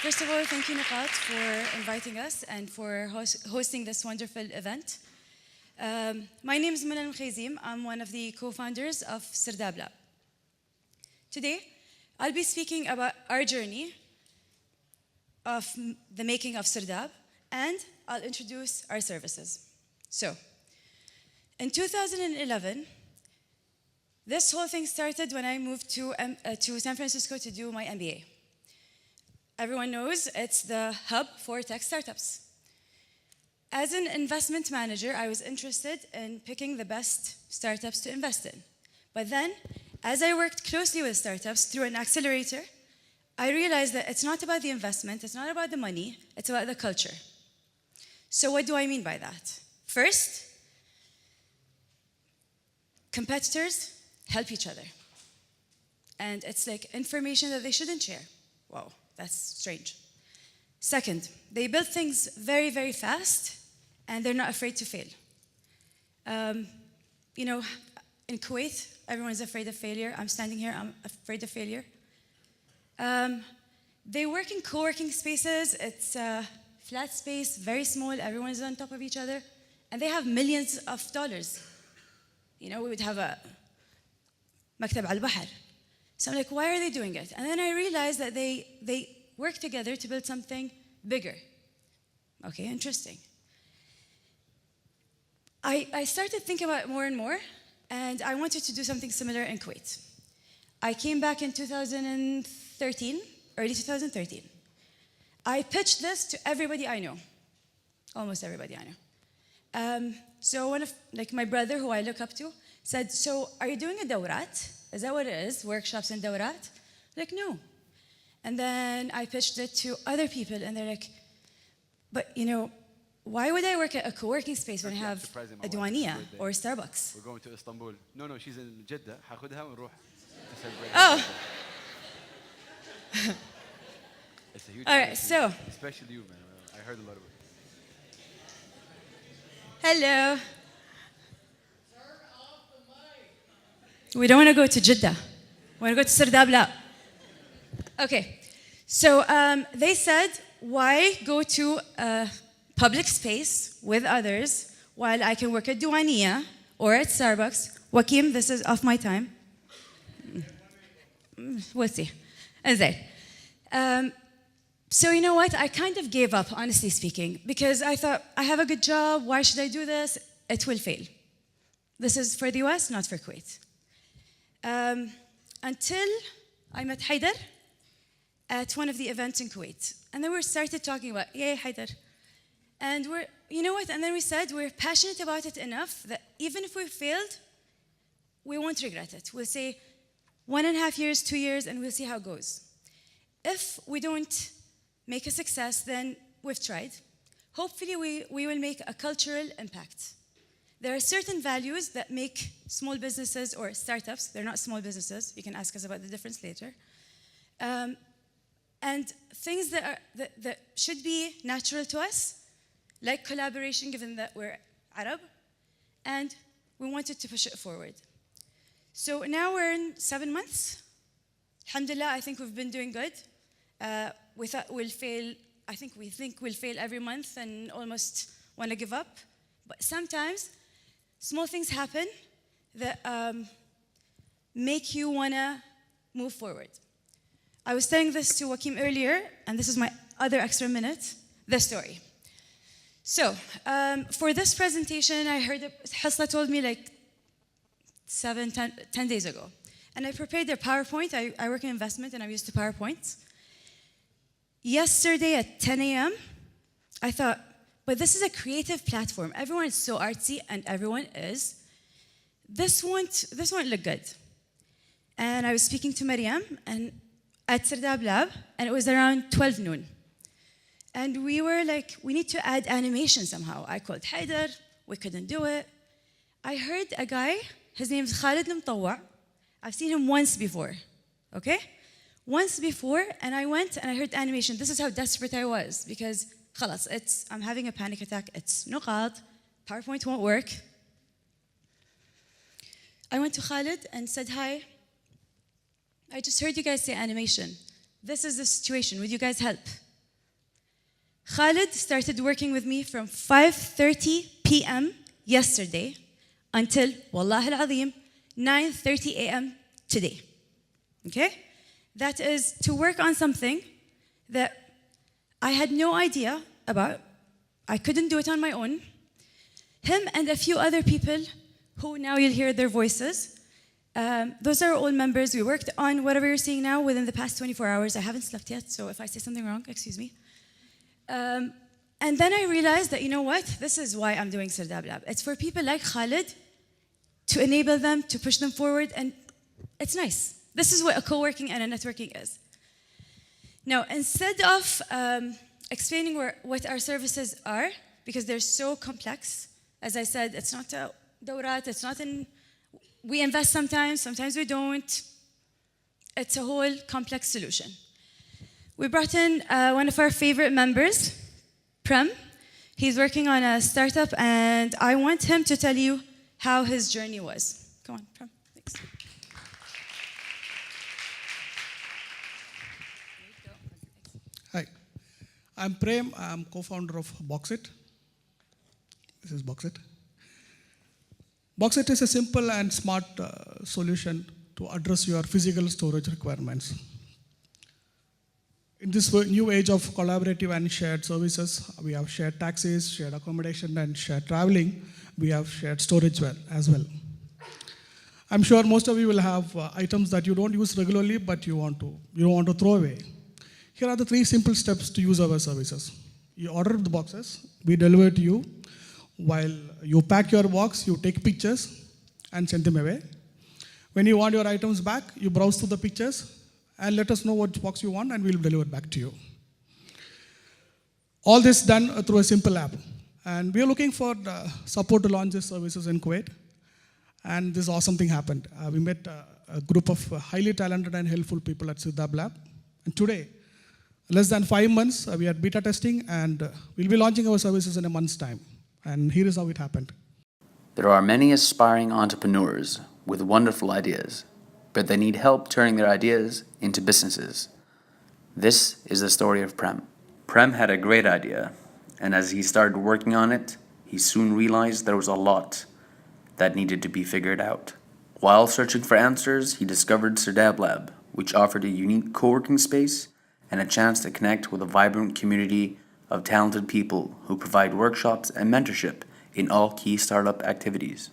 First of all, thank you, Nuqat, for inviting us and for hosting this wonderful event. My name is Manal Mkhazim. I'm one of the co-founders of Sirdab Lab. Today, I'll be speaking about our journey of the making of Sirdab, and I'll introduce our services. So, in 2011, this whole thing started when I moved to San Francisco to do my MBA. Everyone knows it's the hub for tech startups. As an investment manager, I was interested in picking the best startups to invest in. But then, as I worked closely with startups through an accelerator, I realized that it's not about the investment, it's not about the money, it's about the culture. So what do I mean by that? First, competitors help each other. And it's like information that they shouldn't share. Wow, that's strange. Second, they build things very, very fast, and they're not afraid to fail. You know, in Kuwait, everyone's afraid of failure. I'm standing here, I'm afraid of failure. They work in co-working spaces. It's a flat space, very small, everyone's on top of each other, and they have millions of dollars. You know, we would have a maktab al-bahr. So I'm like, why are they doing it? And then I realized that they work together to build something bigger. Okay, interesting. I started thinking about it more and more, and I wanted to do something similar in Kuwait. I came back in 2013, early 2013. I pitched this to everybody I know, almost everybody I know. So one of, like my brother, who I look up to, said, so are you doing a dawrat? Is that what it is, workshops and dawrat? Like, no. And then I pitched it to other people, and they're like, but you know, why would I work at a co-working space when I have a Duania or Starbucks? We're going to Istanbul. No, she's in Jeddah. حاخدها ونروح to celebrate. Oh. It's a huge All right, so. Especially you, man. I heard a lot of it. Hello. We don't want to go to Jeddah. We want to go to Sirdab Lab. Okay, so they said, why go to a public space with others while I can work at Duania or at Starbucks? Wakim, this is off my time. We'll see. So you know what? I kind of gave up, honestly speaking, because I thought, I have a good job. Why should I do this? It will fail. This is for the US, not for Kuwait. Until I met Haider at one of the events in Kuwait. And then we started talking about, yay, Haider. And you know what? And then we said, we're passionate about it enough that even if we failed, we won't regret it. We'll say 1.5 years, 2 years, and we'll see how it goes. If we don't make a success, then we've tried. Hopefully, we will make a cultural impact. There are certain values that make small businesses or startups, they're not small businesses, you can ask us about the difference later, and things that should be natural to us, like collaboration, given that we're Arab, and we wanted to push it forward. So now we're in 7 months. Alhamdulillah, I think we've been doing good. We thought we'll fail, we think we'll fail every month and almost want to give up. But sometimes, small things happen that make you want to move forward. I was saying this to Wakim earlier, and this is my other extra minute, the story. So, for this presentation, I heard Hasla told me like 10 days ago. And I prepared their PowerPoint. I work in investment, and I'm used to PowerPoints. Yesterday at 10 a.m., I thought, but this is a creative platform. Everyone is so artsy, and everyone is. This won't look good. And I was speaking to Mariam and at Sirdab Lab, and it was around 12 noon. And we were like, we need to add animation somehow. I called Haider, we couldn't do it. I heard a guy, his name is Khalid Al-Mutawwa. I've seen him once before, okay? Once before, and I went and I heard animation. This is how desperate I was, because خلاص, I'm having a panic attack. It's Nuqat, PowerPoint won't work. I went to Khalid and said, hi, I just heard you guys say animation. This is the situation. Would you guys help? Khalid started working with me from 5:30 p.m. yesterday until, wallah al-azim, 9:30 a.m. today. Okay? That is to work on something that I had no idea about. I couldn't do it on my own. Him and a few other people who now you'll hear their voices. Those are all members. We worked on whatever you're seeing now within the past 24 hours. I haven't slept yet, so if I say something wrong, excuse me. And then I realized that, you know what? This is why I'm doing Sirdab Lab. It's for people like Khalid to enable them, to push them forward, and it's nice. This is what a co-working and a networking is. Now, instead of explaining what our services are, because they're so complex, as I said, it's not a dawrat, it's not in, we invest sometimes we don't. It's a whole complex solution. We brought in one of our favorite members, Prem. He's working on a startup, and I want him to tell you how his journey was. Come on, Prem, thanks. Hi, I'm Prem. I'm co-founder of Boxit. This is Boxit. Boxit is a simple and smart solution to address your physical storage requirements. In this new age of collaborative and shared services, we have shared taxis, shared accommodation, and shared traveling. We have shared storage as well. I'm sure most of you will have items that you don't use regularly, but you don't want to throw away. Here are the 3 simple steps to use our services. You order the boxes, we deliver to you. While you pack your box, you take pictures and send them away. When you want your items back, you browse through the pictures and let us know what box you want, and we'll deliver it back to you. All this done through a simple app. And we are looking for support to launch these services in Kuwait. And this awesome thing happened. We met a group of highly talented and helpful people at Sirdab Lab. And today, less than 5 months, we are beta testing, and we'll be launching our services in a month's time. And here is how it happened. There are many aspiring entrepreneurs with wonderful ideas, but they need help turning their ideas into businesses. This is the story of Prem. Prem had a great idea, and as he started working on it, he soon realized there was a lot that needed to be figured out. While searching for answers, he discovered Sirdab Lab, which offered a unique co-working space and a chance to connect with a vibrant community of talented people who provide workshops and mentorship in all key startup activities.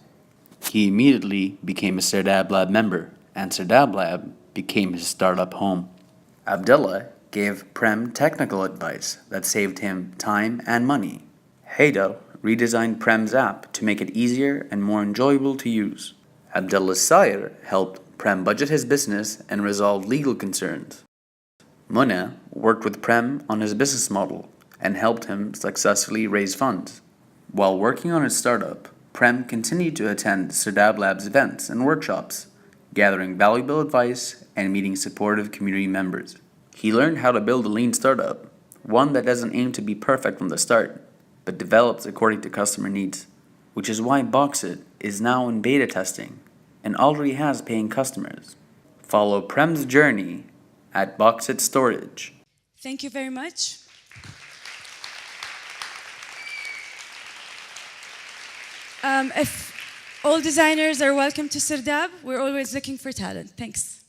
He immediately became a Sirdab Lab member, and Sirdab Lab became his startup home. Abdullah gave Prem technical advice that saved him time and money. Haydar redesigned Prem's app to make it easier and more enjoyable to use. Abdullah's sire helped Prem budget his business and resolve legal concerns. Munna worked with Prem on his business model and helped him successfully raise funds. While working on his startup, Prem continued to attend Sirdab Lab's events and workshops, gathering valuable advice and meeting supportive community members. He learned how to build a lean startup, one that doesn't aim to be perfect from the start, but develops according to customer needs, which is why Boxit is now in beta testing and already has paying customers. Follow Prem's journey at Boxit Storage. Thank you very much. If all designers are welcome to Sirdab, we're always looking for talent. Thanks.